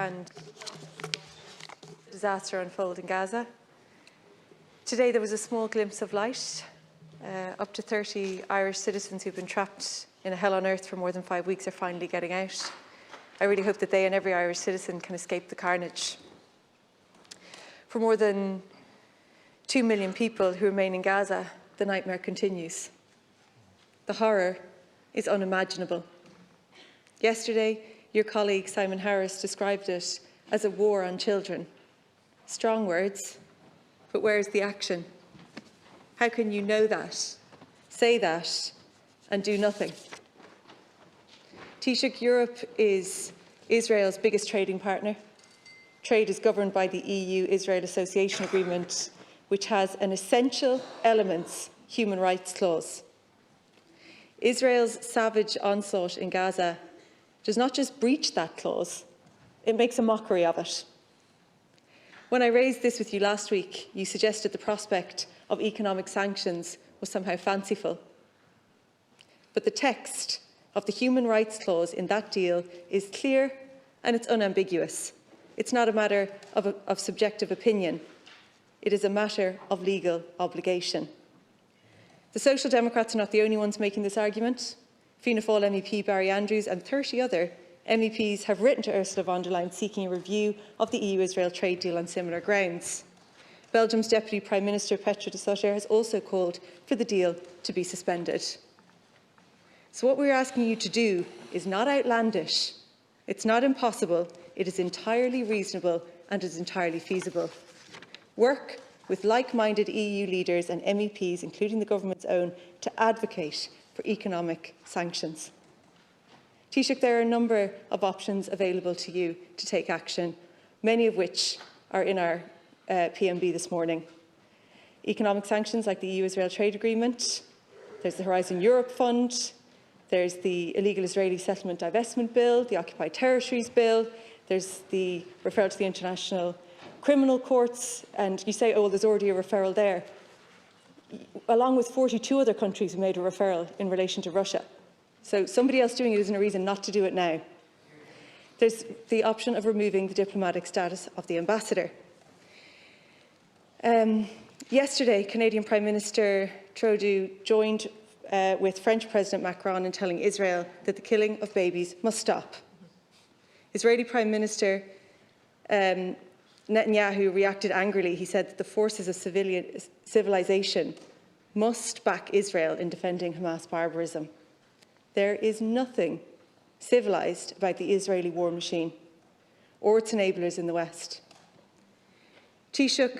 and disaster unfold in Gaza. Today there was a small glimpse of light. Up to 30 Irish citizens who've been trapped in a hell on earth for more than 5 weeks are finally getting out. I really hope that they and every Irish citizen can escape the carnage. For more than 2 million people who remain in Gaza, the nightmare continues. The horror is unimaginable. Yesterday, your colleague Simon Harris described it as a war on children. Strong words, but where is the action? How can you know that, say that, and do nothing? Taoiseach, Europe is Israel's biggest trading partner. Trade is governed by the EU-Israel Association Agreement, which has an essential elements human rights clause. Israel's savage onslaught in Gaza does not just breach that clause, it makes a mockery of it. When I raised this with you last week, you suggested the prospect of economic sanctions was somehow fanciful. But the text of the human rights clause in that deal is clear and it's unambiguous. It's not a matter of subjective opinion. It is a matter of legal obligation. The Social Democrats are not the only ones making this argument. Fianna Fáil MEP Barry Andrews and 30 other MEPs have written to Ursula von der Leyen seeking a review of the EU-Israel trade deal on similar grounds. Belgium's Deputy Prime Minister Petra de Sutter has also called for the deal to be suspended. So what we're asking you to do is not outlandish, it's not impossible, it is entirely reasonable and is entirely feasible. Work with like-minded EU leaders and MEPs, including the government's own, to advocate for economic sanctions. Taoiseach, there are a number of options available to you to take action, many of which are in our PMB this morning. Economic sanctions like the EU-Israel trade agreement, there's the Horizon Europe Fund, there's the illegal Israeli settlement divestment bill, the occupied territories bill, there's the referral to the International Criminal Courts, and you say, oh, well, there's already a referral there. Along with 42 other countries who made a referral in relation to Russia. So somebody else doing it isn't a reason not to do it now. There's the option of removing the diplomatic status of the ambassador. Yesterday, Canadian Prime Minister Trudeau joined with French President Macron in telling Israel that the killing of babies must stop. Israeli Prime Minister Netanyahu reacted angrily. He said that the forces of civilization must back Israel in defending Hamas barbarism. There is nothing civilised about the Israeli war machine or its enablers in the West. Taoiseach,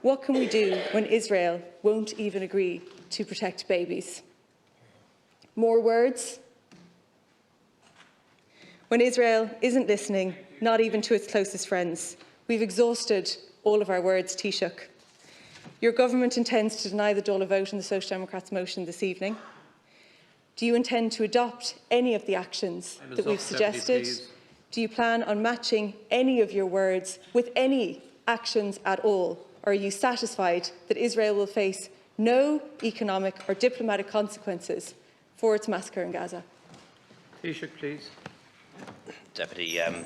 what can we do when Israel won't even agree to protect babies? More words? When Israel isn't listening, not even to its closest friends. We've exhausted all of our words, Taoiseach. Your government intends to deny the Dáil vote on the Social Democrats' motion this evening. Do you intend to adopt any of the actions that we've suggested? Do you plan on matching any of your words with any actions at all? Or are you satisfied that Israel will face no economic or diplomatic consequences for its massacre in Gaza? Taoiseach, please. Deputy and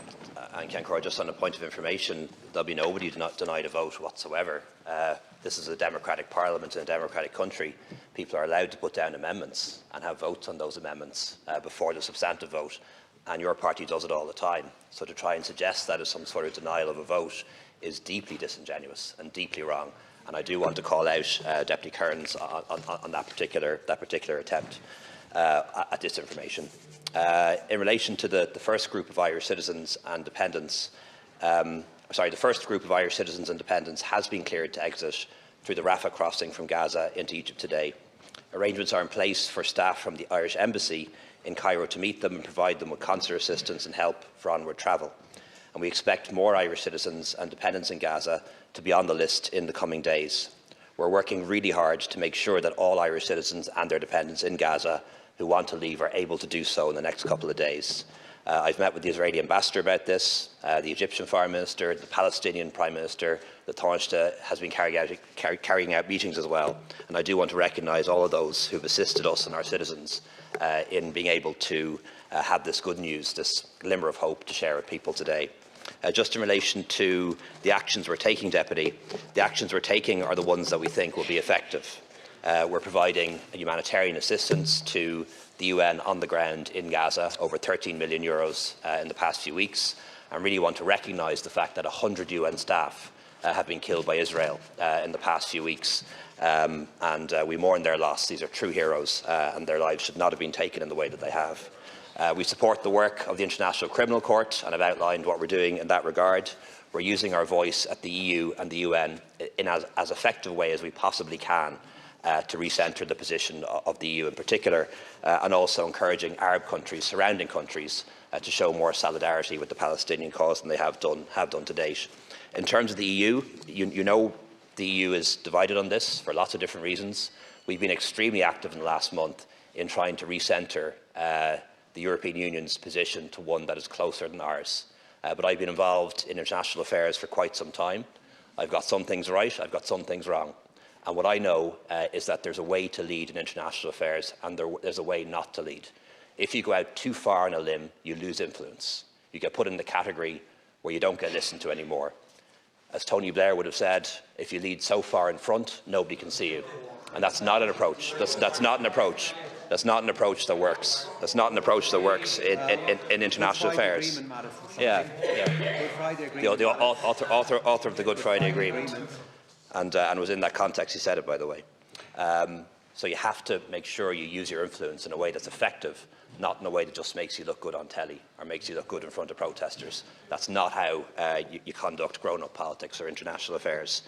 Cancor, just on a point of information, there'll be nobody who not denied a vote whatsoever. This is a democratic parliament in a democratic country. People are allowed to put down amendments and have votes on those amendments before the substantive vote, and your party does it all the time. So to try and suggest that is some sort of denial of a vote is deeply disingenuous and deeply wrong. And I do want to call out Deputy Kearns on that particular attempt at disinformation. In relation to the first group of Irish citizens and dependents, the first group of Irish citizens and dependents has been cleared to exit through the Rafah crossing from Gaza into Egypt today. Arrangements are in place for staff from the Irish Embassy in Cairo to meet them and provide them with consular assistance and help for onward travel. And we expect more Irish citizens and dependents in Gaza to be on the list in the coming days. We're working really hard to make sure that all Irish citizens and their dependents in Gaza who want to leave are able to do so in the next couple of days. I've met with the Israeli ambassador about this, the Egyptian foreign minister, the Palestinian prime minister, the Taoiseach has been carrying out meetings as well. And I do want to recognise all of those who have assisted us and our citizens in being able to have this good news, this glimmer of hope to share with people today. Just in relation to the actions we're taking, Deputy, the actions we're taking are the ones that we think will be effective. We're providing humanitarian assistance to the UN on the ground in Gaza, over €13 million in the past few weeks, and really want to recognise the fact that 100 UN staff have been killed by Israel in the past few weeks. We mourn their loss. These are true heroes, and their lives should not have been taken in the way that they have. We support the work of the International Criminal Court, and I've outlined what we're doing in that regard. We're using our voice at the EU and the UN in as effective a way as we possibly can to recentre the position of the EU in particular, and also encouraging Arab countries, surrounding countries, to show more solidarity with the Palestinian cause than they have done to date. In terms of the EU, you know the EU is divided on this for lots of different reasons. We've been extremely active in the last month in trying to recentre the European Union's position to one that is closer than ours. But I've been involved in international affairs for quite some time. I've got some things right, I've got some things wrong. And what I know is that there's a way to lead in international affairs, and there's a way not to lead. If you go out too far on a limb, you lose influence. You get put in the category where you don't get listened to anymore. As Tony Blair would have said, if you lead so far in front, nobody can see you. And that's not an approach. That's not an approach. That's not an approach that works. That's not an approach that works in international affairs. Yeah. The author of the Good Friday Agreement. And was in that context he said it, by the way. So you have to make sure you use your influence in a way that's effective, not in a way that just makes you look good on telly or makes you look good in front of protesters. That's not how you conduct grown-up politics or international affairs.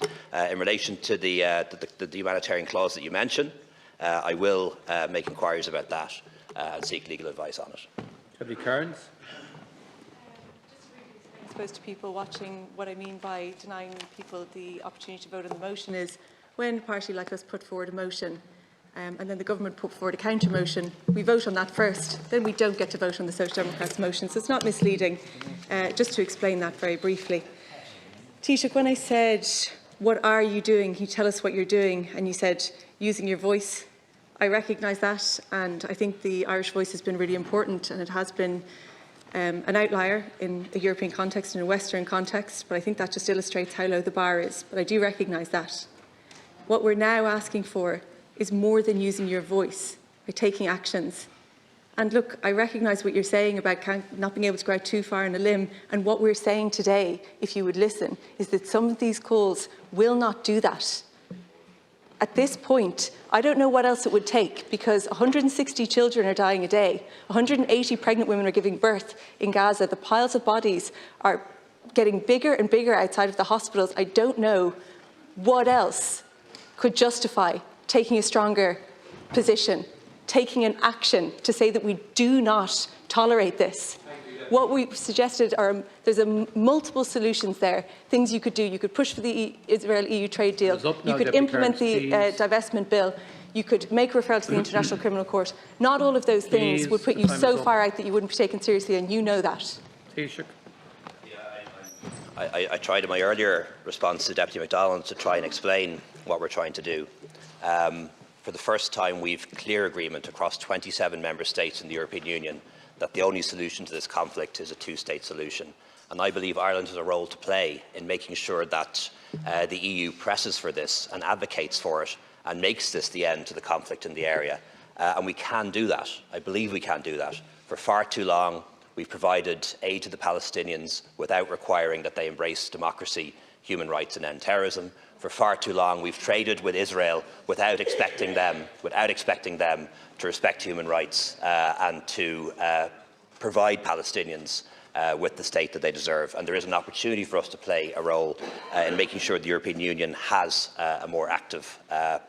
In relation to the humanitarian clause that you mentioned, I will make inquiries about that and seek legal advice on it. Deputy Kearns. I suppose to people watching, what I mean by denying people the opportunity to vote on the motion is when a party like us put forward a motion and then the government put forward a counter motion, we vote on that first, then we don't get to vote on the Social Democrats' motion. So it's not misleading. Just to explain that very briefly. Taoiseach, when I said, what are you doing? You tell us what you're doing, and you said, using your voice. I recognise that, and I think the Irish voice has been really important, and it has been an outlier in a European context, in a Western context, but I think that just illustrates how low the bar is. But I do recognise that. What we're now asking for is more than using your voice, by taking actions. And look, I recognise what you're saying about not being able to go out too far on a limb, and what we're saying today, if you would listen, is that some of these calls will not do that. At this point, I don't know what else it would take, because 160 children are dying a day, 180 pregnant women are giving birth in Gaza, the piles of bodies are getting bigger and bigger outside of the hospitals. I don't know what else could justify taking a stronger position, taking an action to say that we do not tolerate this. What we've suggested are, there's multiple solutions there, things you could do. You could push for the Israel-EU trade deal, you could implement the divestment bill, you could make referral to the International Criminal Court. Not all of those things would put you so far out that you wouldn't be taken seriously, and you know that. Taoiseach. I tried in my earlier response to Deputy MacDonald to try and explain what we're trying to do. For the first time, we've clear agreement across 27 member states in the European Union that the only solution to this conflict is a two-state solution. And I believe Ireland has a role to play in making sure that the EU presses for this and advocates for it and makes this the end to the conflict in the area. And we can do that. I believe we can do that. For far too long, we've provided aid to the Palestinians without requiring that they embrace democracy, human rights and end terrorism. For far too long, we've traded with Israel without expecting them to respect human rights and to provide Palestinians with the state that they deserve. And there is an opportunity for us to play a role in making sure the European Union has a more active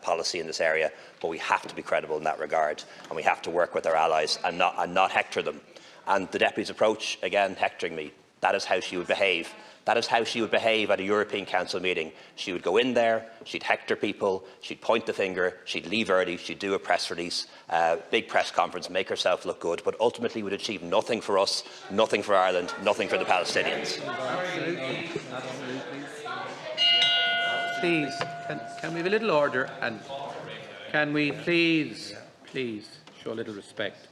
policy in this area. But we have to be credible in that regard, and we have to work with our allies and not hector them. And the Deputy's approach, again, hectoring me, that is how she would behave. That is how she would behave at a European Council meeting. She would go in there, she'd hector people, she'd point the finger, she'd leave early, she'd do a press release, big press conference, make herself look good, but ultimately would achieve nothing for us, nothing for Ireland, nothing for the Palestinians. Absolutely. Please, can we have a little order, and can we please show a little respect?